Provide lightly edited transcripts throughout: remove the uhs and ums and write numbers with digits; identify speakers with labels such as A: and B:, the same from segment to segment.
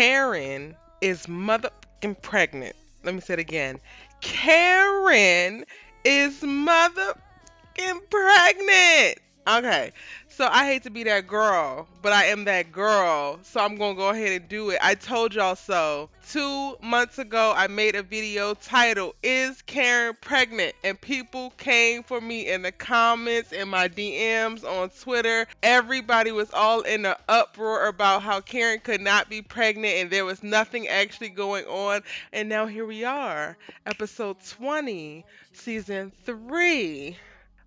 A: Karen is motherfucking pregnant. Let me say it again. Karen is motherfucking pregnant. Okay, so I hate to be that girl, but I am that girl, so I'm gonna go ahead and do it. I told y'all so. 2 months ago, I made a video titled, Is Karen Pregnant? And people came for me in the comments, in my DMs, on Twitter. Everybody was all in an uproar about how Karen could not be pregnant and there was nothing actually going on. And now here we are, episode 20, season 3.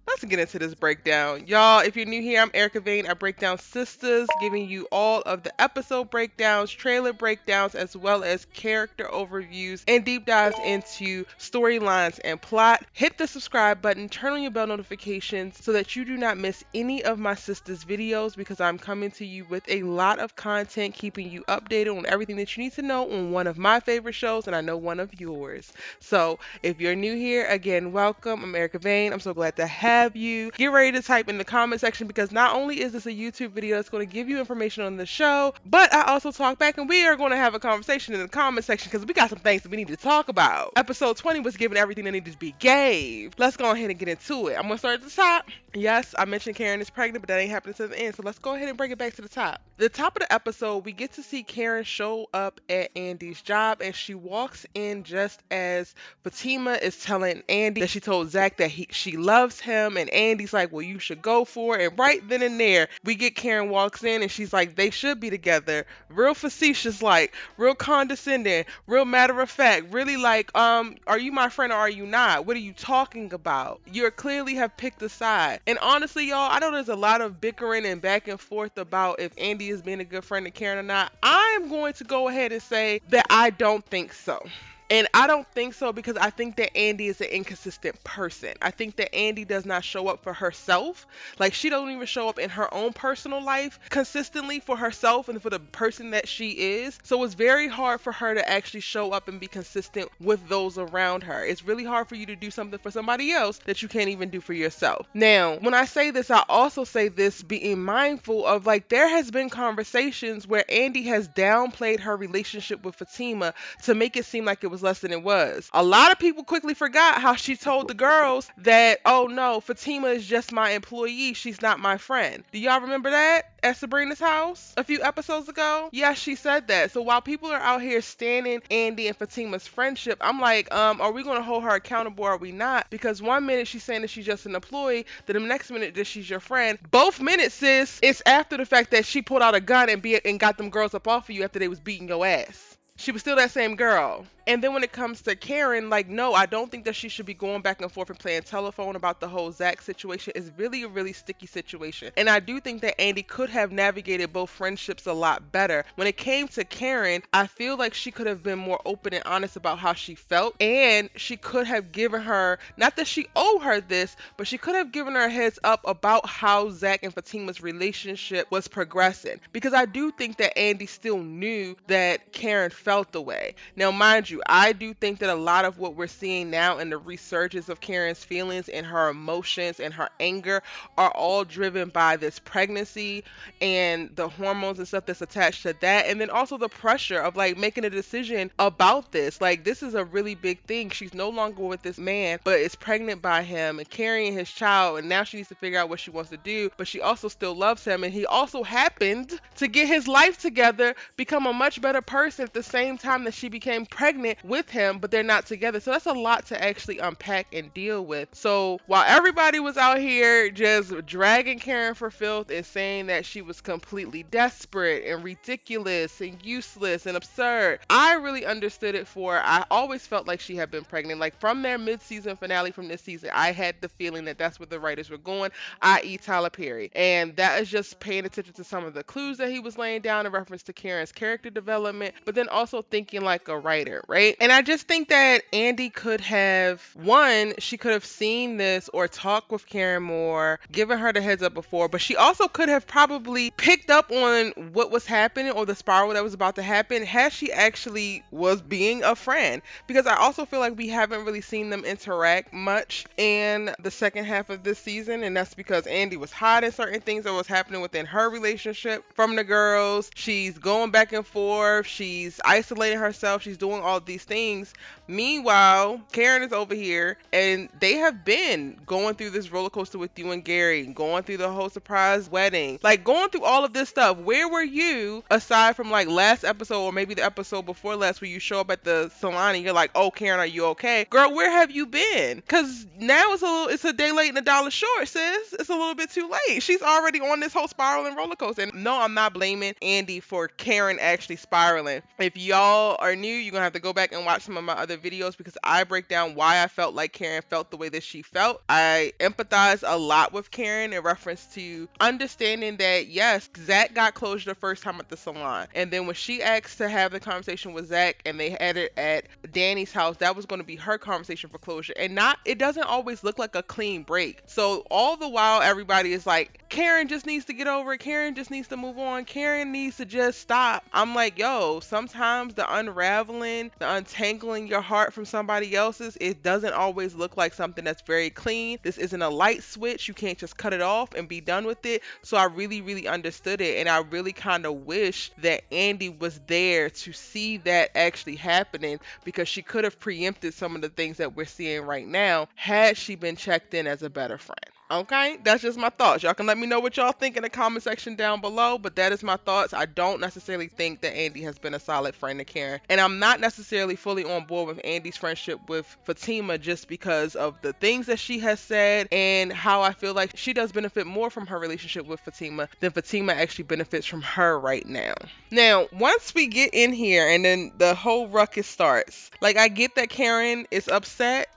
A: Let's get into this breakdown. Y'all, if you're new here, I'm Erica Vane. I break down Sistas, giving you all of the episode breakdowns, trailer breakdowns, as well as character overviews and deep dives into storylines and plot. Hit the subscribe button, turn on your bell notifications so that you do not miss any of my Sistas videos, because I'm coming to you with a lot of content, keeping you updated on everything that you need to know on one of my favorite shows, and I know one of yours. So if you're new here, again, welcome. I'm Erica Vane. I'm so glad to have you. Get ready to type in the comment section, because not only is this a YouTube video that's going to give you information on the show, but I also talk back and we are going to have a conversation in the comment section because we got some things that we need to talk about. Episode 20 was given everything that needed to be gave. Let's go ahead and get into it. I'm going to start at the top. Yes, I mentioned Karen is pregnant, but that ain't happening to the end. So let's go ahead and bring it back to the top. The top of the episode, we get to see Karen show up at Andi's job, and she walks in just as Fatima is telling Andi that she told Zach that she loves him, and Andi's like, well, you should go for it. And right then and there, we get Karen walks in, and she's like, they should be together. Real facetious, like, real condescending, real matter of fact, really like, are you my friend or are you not? What are you talking about? You clearly have picked a side. And honestly, y'all, I know there's a lot of bickering and back and forth about if Andi is being a good friend to Karen or not. I'm going to go ahead and say that I don't think so. And I don't think so because I think that Andi is an inconsistent person. I think that Andi does not show up for herself. Like, she don't even show up in her own personal life consistently for herself and for the person that she is. So it's very hard for her to actually show up and be consistent with those around her. It's really hard for you to do something for somebody else that you can't even do for yourself. Now, when I say this, I also say this being mindful of, like, there has been conversations where Andi has downplayed her relationship with Fatima to make it seem like it was less than it was. A lot of people quickly forgot how she told the girls that, oh no, Fatima is just my employee, she's not my friend. Do y'all remember that at Sabrina's house a few episodes ago? Yes, she said that. So while people are out here standing Andi and Fatima's friendship, I'm like, are we going to hold her accountable or are we not? Because one minute she's saying that she's just an employee, then the next minute that she's your friend. Both minutes, sis, it's after the fact that she pulled out a gun and got them girls up off of you after they was beating your ass. She was still that same girl. And then when it comes to Karen, like, no, I don't think that she should be going back and forth and playing telephone about the whole Zach situation. It's really a really sticky situation. And I do think that Andi could have navigated both friendships a lot better. When it came to Karen, I feel like she could have been more open and honest about how she felt. And she could have given her, not that she owed her this, but she could have given her a heads up about how Zach and Fatima's relationship was progressing. Because I do think that Andi still knew that Karen felt the way. Now, mind you, I do think that a lot of what we're seeing now in the resurgence of Karen's feelings and her emotions and her anger are all driven by this pregnancy and the hormones and stuff that's attached to that. And then also the pressure of, like, making a decision about this. Like, this is a really big thing. She's no longer with this man, but is pregnant by him and carrying his child. And now she needs to figure out what she wants to do, but she also still loves him. And he also happened to get his life together, become a much better person at the same time that she became pregnant with him, but they're not together. So that's a lot to actually unpack and deal with. So while everybody was out here just dragging Karen for filth and saying that she was completely desperate and ridiculous and useless and absurd, I really understood it for, I always felt like she had been pregnant. Like, from their mid-season finale from this season, I had the feeling that that's where the writers were going, i.e. Tyler Perry. And that is just paying attention to some of the clues that he was laying down in reference to Karen's character development, but then also also thinking like a writer, right? And I just think that Andi could have, one, she could have seen this or talked with Karen more, given her the heads up before, but she also could have probably picked up on what was happening or the spiral that was about to happen had she actually was being a friend. Because I also feel like we haven't really seen them interact much in the second half of this season, and that's because Andi was hiding certain things that was happening within her relationship from the girls. She's going back and forth, she's isolating herself, she's doing all these things. Meanwhile, Karen is over here and they have been going through this roller coaster with you and Gary, going through the whole surprise wedding, like going through all of this stuff. Where were you aside from like last episode or maybe the episode before last where you show up at the salon and you're like, oh, Karen, are you okay? Girl, where have you been? Because now it's a day late and a dollar short, sis. It's a little bit too late. She's already on this whole spiral and roller coaster. And no, I'm not blaming Andi for Karen actually spiraling. If y'all are new, you're gonna have to go back and watch some of my other videos because I break down why I felt like Karen felt the way that she felt. I empathize a lot with Karen in reference to understanding that yes, Zach got closure the first time at the salon, and then when she asked to have the conversation with Zach and they had it at Danny's house, that was going to be her conversation for closure. And not, it doesn't always look like a clean break. So all the while everybody is like, Karen just needs to get over it, Karen just needs to move on, Karen needs to just stop. I'm like, yo, sometimes the unraveling, the untangling your heart from somebody else's, it doesn't always look like something that's very clean. This isn't a light switch. You can't just cut it off and be done with it. So I really, really understood it. And I really kind of wish that Andi was there to see that actually happening, because she could have preempted some of the things that we're seeing right now had she been checked in as a better friend. Okay, that's just my thoughts. Y'all can let me know what y'all think in the comment section down below, but that is my thoughts. I don't necessarily think that Andi has been a solid friend to Karen, and I'm not necessarily fully on board with Andi's friendship with Fatima just because of the things that she has said and how I feel like she does benefit more from her relationship with Fatima than Fatima actually benefits from her right now. Now, once we get in here and then the whole ruckus starts, like I get that Karen is upset.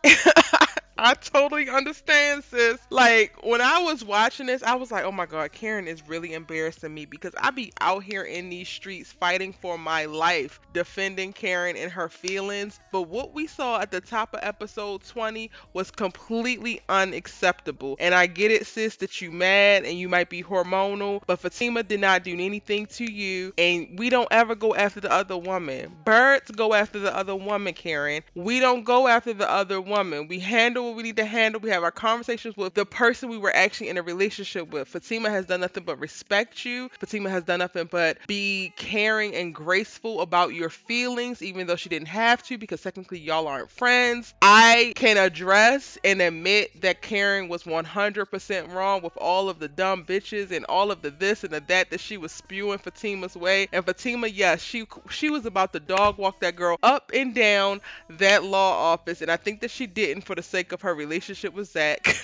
A: I totally understand, sis. Like, when I was watching this, I was like, oh my God, Karen is really embarrassing me because I be out here in these streets fighting for my life, defending Karen and her feelings. But what we saw at the top of episode 20 was completely unacceptable. And I get it, sis, that you mad and you might be hormonal, but Fatima did not do anything to you. And we don't ever go after the other woman. Birds go after the other woman, Karen. We don't go after the other woman. We handle what we need to handle. We have our conversations with the person we were actually in a relationship with. Fatima has done nothing but respect you. Fatima has done nothing but be caring and graceful about your feelings, even though she didn't have to, because technically y'all aren't friends. I can address and admit that Karen was 100% wrong with all of the dumb bitches and all of the this and the that she was spewing Fatima's way. And Fatima, yes, she was about to dog walk that girl up and down that law office, and I think that she didn't for the sake of her relationship with Zach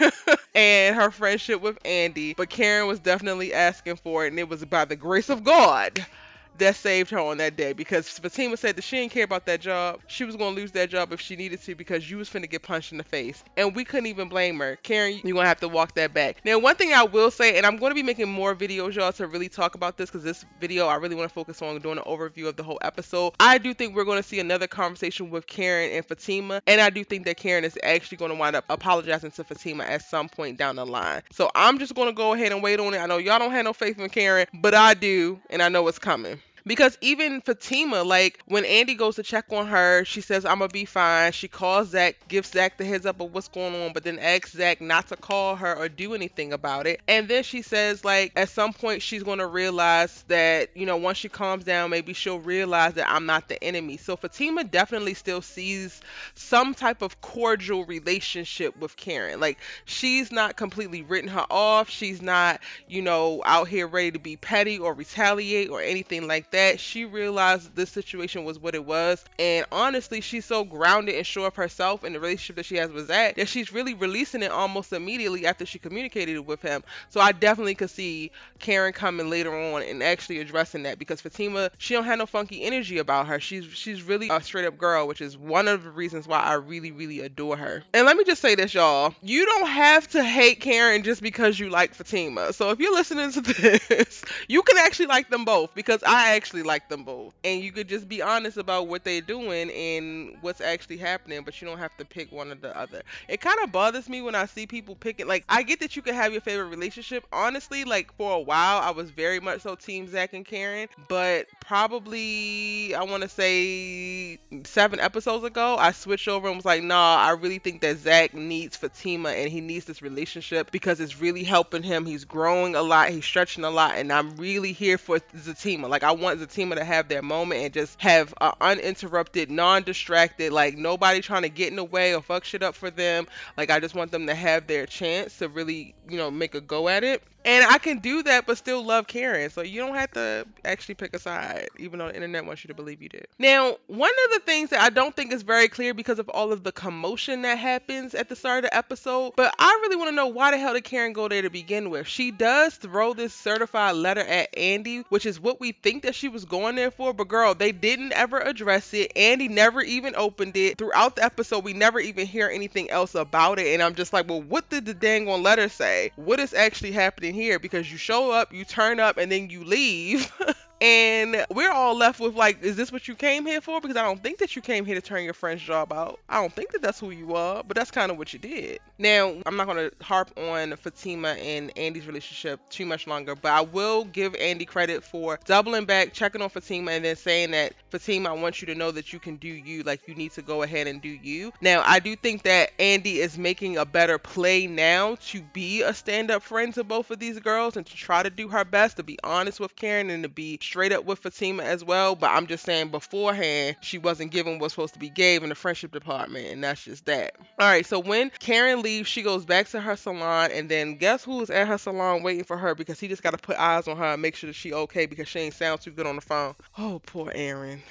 A: and her friendship with Andi, but Karen was definitely asking for it, and it was by the grace of God that saved her on that day, because Fatima said that she didn't care about that job. She was going to lose that job if she needed to because you was finna get punched in the face, and we couldn't even blame her. Karen, you're going to have to walk that back. Now, one thing I will say, and I'm going to be making more videos, y'all, to really talk about this, because this video I really want to focus on doing an overview of the whole episode. I do think we're going to see another conversation with Karen and Fatima, and I do think that Karen is actually going to wind up apologizing to Fatima at some point down the line. So I'm just going to go ahead and wait on it. I know y'all don't have no faith in Karen, but I do, and I know it's coming. Because even Fatima, like when Andi goes to check on her, she says, I'm gonna be fine. She calls Zach, gives Zach the heads up of what's going on, but then asks Zach not to call her or do anything about it. And then she says, like, at some point she's gonna realize that, you know, once she calms down, maybe she'll realize that I'm not the enemy. So Fatima definitely still sees some type of cordial relationship with Karen. Like, she's not completely written her off. She's not, you know, out here ready to be petty or retaliate or anything like that. She realized this situation was what it was, and honestly she's so grounded and sure of herself in the relationship that she has with Zach that she's really releasing it almost immediately after she communicated with him. So I definitely could see Karen coming later on and actually addressing that, because Fatima, she don't have no funky energy about her. She's really a straight up girl, which is one of the reasons why I really, really adore her. And let me just say this, y'all, you don't have to hate Karen just because you like Fatima. So if you're listening to this, you can actually like them both, because I actually like them both. And you could just be honest about what they're doing and what's actually happening, but you don't have to pick one or the other. It kind of bothers me when I see people picking, like, I get that you can have your favorite relationship. Honestly, like, for a while, I was very much so team Zach and Karen, but probably, I want to say 7 episodes ago, I switched over and was like, nah, I really think that Zach needs Fatima and he needs this relationship because it's really helping him. He's growing a lot, he's stretching a lot, and I'm really here for Zatima. Like, I want Zatima to have their moment and just have a uninterrupted, non-distracted, like, nobody trying to get in the way or fuck shit up for them. Like, I just want them to have their chance to really, make a go at it. And I can do that, but still love Karen. So you don't have to actually pick a side, even though the internet wants you to believe you did. Now, one of the things that I don't think is very clear because of all of the commotion that happens at the start of the episode, but I really want to know, why the hell did Karen go there to begin with? She does throw this certified letter at Andi, which is what we think that she was going there for, but girl, they didn't ever address it. Andi never even opened it. Throughout the episode, we never even hear anything else about it, and I'm just like, well, what did the dang on letter say? What is actually happening here? Because you show up, you turn up, and then you leave. And we're all left with like, is this what you came here for? Because I don't think that you came here to turn your friend's job out. I don't think that that's who you are, but that's kind of what you did. Now, I'm not going to harp on Fatima and Andi's relationship too much longer, but I will give Andi credit for doubling back, checking on Fatima, and then saying that, Fatima, I want you to know that you can do you. Like, you need to go ahead and do you. Now, I do think that Andi is making a better play now to be a stand-up friend to both of these girls and to try to do her best, to be honest with Karen and to be straight up with Fatima as well. But I'm just saying, beforehand, she wasn't given what's supposed to be gave in the friendship department, and that's just that. All right, so when Karen leaves, she goes back to her salon, and then guess who's at her salon waiting for her, because he just got to put eyes on her and make sure that she okay, because she ain't sound too good on the phone. Oh, poor Aaron.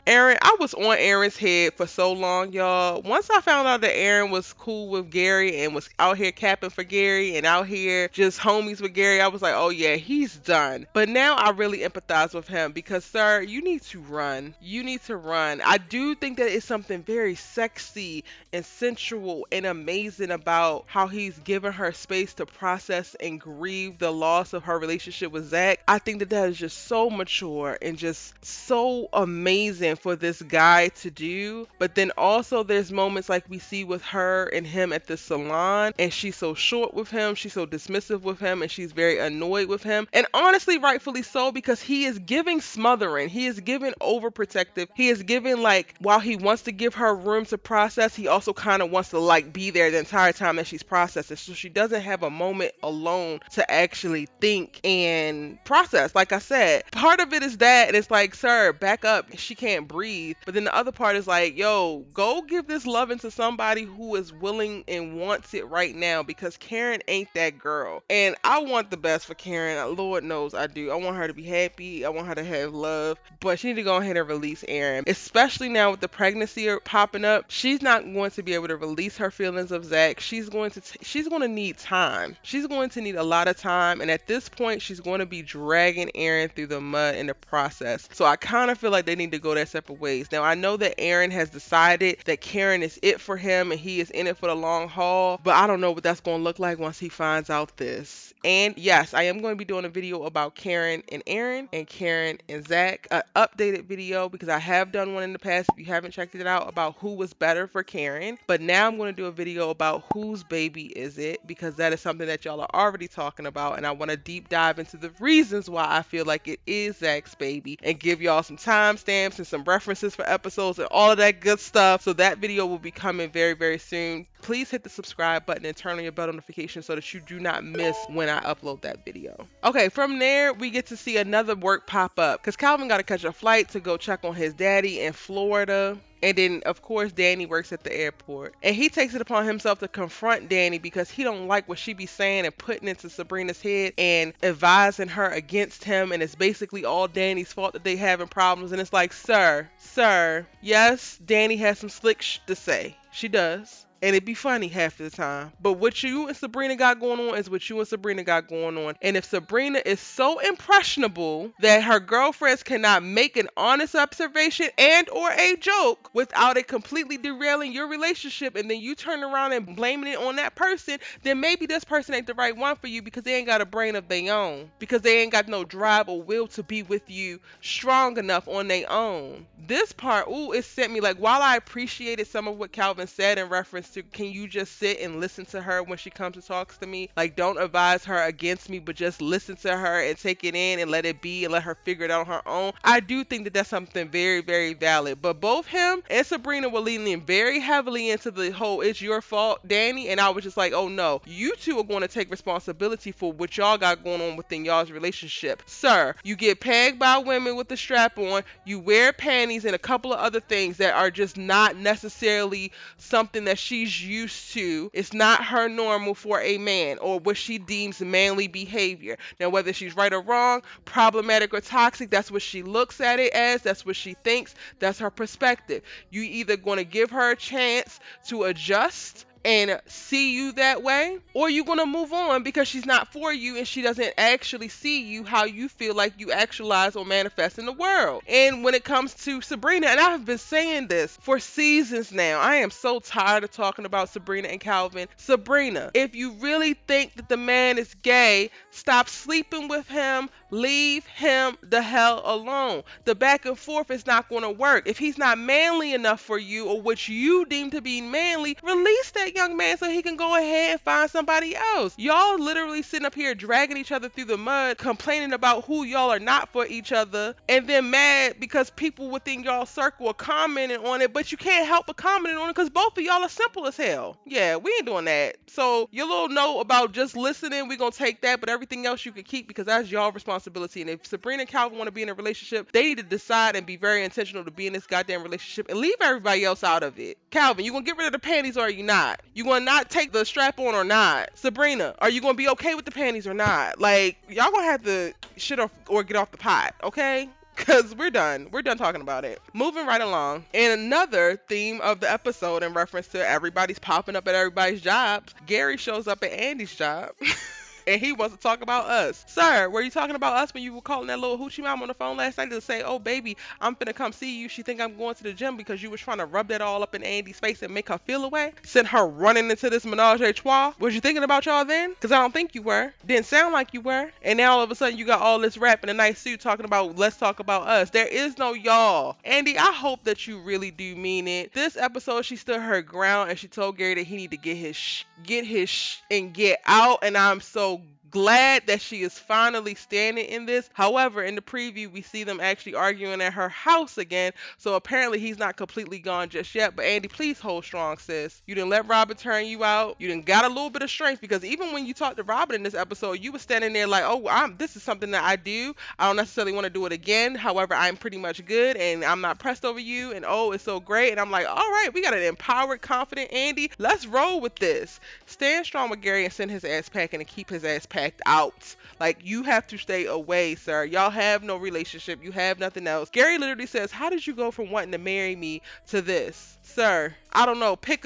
A: Aaron, I was on Aaron's head for so long, y'all. Once I found out that Aaron was cool with Gary and was out here capping for Gary and out here just homies with Gary, I was like, oh yeah, he's done. But now I really empathize with him because, sir, you need to run. You need to run. I do think that it's something very sexy and sensual and amazing about how he's given her space to process and grieve the loss of her relationship with Zach. I think that that is just so mature and just so amazing for this guy to do. But then also there's moments like we see with her and him at the salon, and she's so short with him, she's so dismissive with him, and she's very annoyed with him, and honestly rightfully so, because he is giving smothering, he is giving overprotective, he is giving, like, while he wants to give her room to process, he also kind of wants to like be there the entire time that she's processing, so she doesn't have a moment alone to actually think and process. Like I said, part of it is that, and it's like, sir, back up, she can't breathe. But then the other part is like, yo, go give this loving to somebody who is willing and wants it right now, because Karen ain't that girl. And I want the best for Karen. Lord knows I do. I want her to be happy. I want her to have love. But she need to go ahead and release Aaron. Especially now with the pregnancy popping up. She's not going to be able to release her feelings of Zach. She's going to need time. She's going to need a lot of time. And at this point, she's going to be dragging Aaron through the mud in the process. So I kind of feel like they need to go their separate ways. Now, I know that Aaron has decided that Karen is it for him and he is in it for the long haul, but I don't know what that's going to look like once he finds out this. And yes, I am going to be doing a video about Karen and Aaron and Karen and Zach, an updated video, because I have done one in the past, if you haven't checked it out, about who was better for Karen. But now I'm going to do a video about whose baby is it, because that is something that y'all are already talking about, and I want to deep dive into the reasons why I feel like it is Zach's baby and give y'all some timestamps and some references for episodes and all of that good stuff. So that video will be coming very, very soon. Please hit the subscribe button and turn on your bell notification so that you do not miss when I upload that video. Okay, from there, we get to see another work pop up because Calvin got to catch a flight to go check on his daddy in Florida. And then, of course, Danny works at the airport. And he takes it upon himself to confront Danny because he don't like what she be saying and putting into Sabrina's head and advising her against him. And it's basically all Danny's fault that they having problems. And it's like, sir, yes, Danny has some slick to say. She does. and it be funny half the time. But what you and Sabrina got going on is what you and Sabrina got going on. And if Sabrina is so impressionable that her girlfriends cannot make an honest observation and or a joke without it completely derailing your relationship, and then you turn around and blaming it on that person, then maybe this person ain't the right one for you because they ain't got a brain of their own. Because they ain't got no drive or will to be with you strong enough on their own. This part, ooh, it sent me like, while I appreciated some of what Calvin said in reference to, can you just sit and listen to her when she comes and talks to me? Like, don't advise her against me, but just listen to her and take it in and let it be and let her figure it out on her own. I do think that that's something very, very valid. But both him and Sabrina were leaning very heavily into the whole "it's your fault, Danny," and I was just like, oh no, you two are going to take responsibility for what y'all got going on within y'all's relationship. Sir, you get pegged by women with the strap on, you wear panties and a couple of other things that are just not necessarily something that she's used to. It's not her normal for a man, or what she deems manly behavior. Now, whether she's right or wrong, problematic or toxic, that's what she looks at it as, that's what she thinks, that's her perspective. You either going to give her a chance to adjust and see you that way, or you're going to move on because she's not for you and she doesn't actually see you how you feel like you actualize or manifest in the world. And when it comes to Sabrina, and I've been saying this for seasons now, I am so tired of talking about Sabrina and Calvin. Sabrina, if you really think that the man is gay, stop sleeping with him, leave him the hell alone. The back and forth is not going to work. If he's not manly enough for you, or what you deem to be manly, release that young man so he can go ahead and find somebody else. Y'all literally sitting up here dragging each other through the mud, complaining about who y'all are not for each other, and then mad because people within y'all circle are commenting on it, but you can't help but commenting on it because both of y'all are simple as hell. Yeah, we ain't doing that. So your little note about just listening, we gonna take that, but everything else you can keep because that's y'all responsibility. And if Sabrina and Calvin want to be in a relationship, they need to decide and be very intentional to be in this goddamn relationship and leave everybody else out of it. Calvin, you gonna get rid of the panties or are you not? You gonna not take the strap on or not? Sabrina, are you gonna be okay with the panties or not? Like, y'all gonna have to shit off or get off the pot, okay? Because we're done. We're done talking about it. Moving right along. And another theme of the episode in reference to everybody's popping up at everybody's jobs, Gary shows up at Andy's job. And he wants to talk about us. Sir, were you talking about us when you were calling that little hoochie mom on the phone last night to say, oh, baby, I'm finna come see you. She think I'm going to the gym because you was trying to rub that all up in Andy's face and make her feel away? Send her running into this menage a trois? Was you thinking about y'all then? Because I don't think you were. Didn't sound like you were. And now all of a sudden you got all this rap in a nice suit talking about, let's talk about us. There is no y'all. Andy, I hope that you really do mean it. This episode, she stood her ground and she told Gary that he need to get his and get out. And I'm so glad that she is finally standing in this. However, in the preview, we see them actually arguing at her house again. So apparently he's not completely gone just yet. But Andy, please hold strong, sis. You didn't let Robin turn you out. You didn't got a little bit of strength, because even when you talked to Robin in this episode, you were standing there like, oh, this is something that I do. I don't necessarily want to do it again. However, I'm pretty much good and I'm not pressed over you. And oh, it's so great. And I'm like, all right, we got an empowered, confident Andy. Let's roll with this. Stand strong with Gary and send his ass packing and keep his ass packed out. Like, you have to stay away, sir. Y'all have no relationship. You have nothing else. Gary literally says, how did you go from wanting to marry me to this? Sir, I don't know. Pick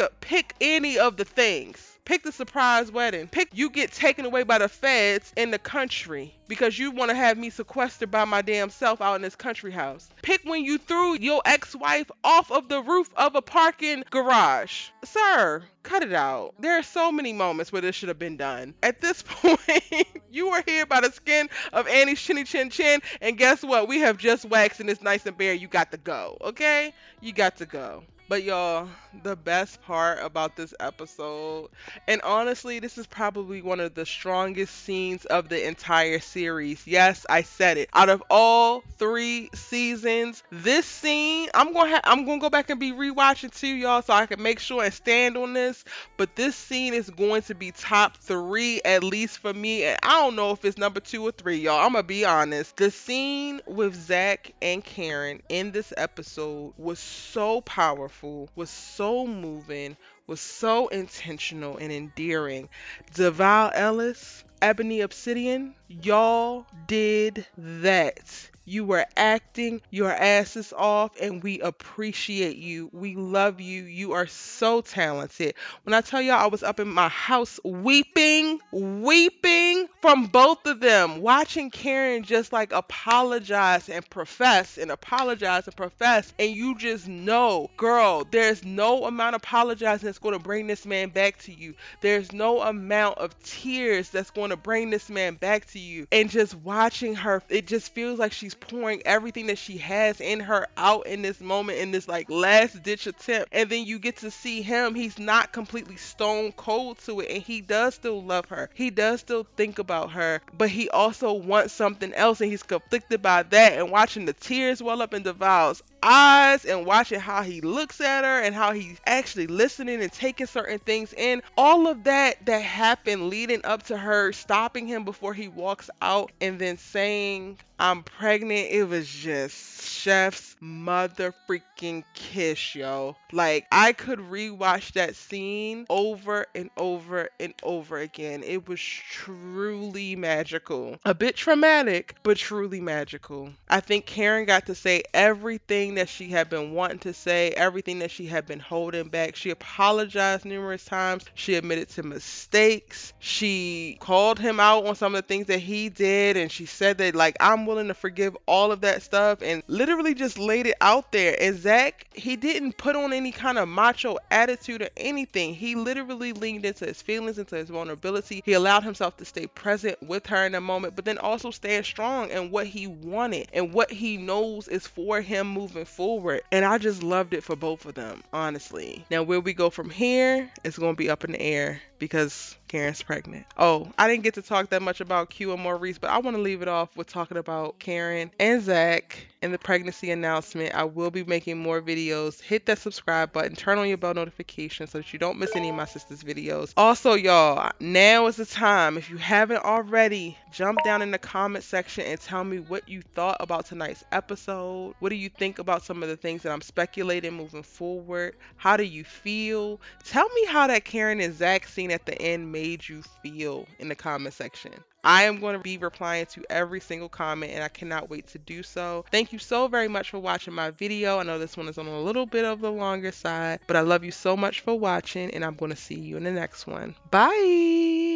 A: any of the things. Pick the surprise wedding. Pick you get taken away by the feds in the country because you want to have me sequestered by my damn self out in this country house. Pick when you threw your ex-wife off of the roof of a parking garage. Sir, cut it out. There are so many moments where this should have been done. At this point, you are here by the skin of Annie's chinny chin chin, and guess what? We have just waxed and it's nice and bare. You got to go, okay? You got to go. But y'all, the best part about this episode, and honestly, this is probably one of the strongest scenes of the entire series. Yes, I said it. Out of all 3 seasons, this scene, I'm gonna go back and be rewatching too, y'all, so I can make sure and stand on this. But this scene is going to be top 3 at least for me, and I don't know if it's number 2 or 3, y'all. I'm gonna be honest. The scene with Zach and Karen in this episode was so powerful, was so moving, was so intentional and endearing. Devale Ellis, Ebony Obsidian, y'all did that. You were acting your asses off, and we appreciate you. We love you. You are so talented. When I tell y'all, I was up in my house weeping, weeping from both of them, watching Karen just like apologize and profess and apologize and profess. And you just know, girl, there's no amount of apologizing that's going to bring this man back to you. There's no amount of tears that's going to bring this man back to you. And just watching her, it just feels like she's pouring everything that she has in her out in this moment, in this like last ditch attempt. And then you get to see him. He's not completely stone cold to it. And he does still love her. He does still think about her. But he also wants something else. And he's conflicted by that. And watching the tears well up in Devale's eyes and watching how he looks at her and how he's actually listening and taking certain things in, all of that happened leading up to her stopping him before he walks out and then saying, I'm pregnant. It was just chef's mother freaking kiss, yo. Like, I could rewatch that scene over and over and over again. It was truly magical. A bit traumatic, but truly magical. I think Karen got to say everything that she had been wanting to say, everything that she had been holding back. She apologized numerous times. She admitted to mistakes. She called him out on some of the things that he did, and she said that, like, I'm willing to forgive all of that stuff, and literally just laid it out there. And Zach, he didn't put on any kind of macho attitude or anything. He literally leaned into his feelings, into his vulnerability. He allowed himself to stay present with her in a moment, but then also stand strong in what he wanted and what he knows is for him moving forward. And I just loved it for both of them, honestly. Now, where we go from here is going to be up in the air because Karen's pregnant. Oh, I didn't get to talk that much about Q and Maurice, but I want to leave it off with talking about Karen and Zach and the pregnancy announcement. I will be making more videos. Hit that subscribe button, turn on your bell notification so that you don't miss any of my sisters' videos. Also, y'all, now is the time. If you haven't already, jump down in the comment section and tell me what you thought about tonight's episode. What do you think about some of the things that I'm speculating moving forward? How do you feel? Tell me how that Karen and Zach scene at the end made you feel in the comment section. I am going to be replying to every single comment, and I cannot wait to do so. Thank you so very much for watching my video. I know this one is on a little bit of the longer side, but I love you so much for watching, and I'm going to see you in the next one. Bye!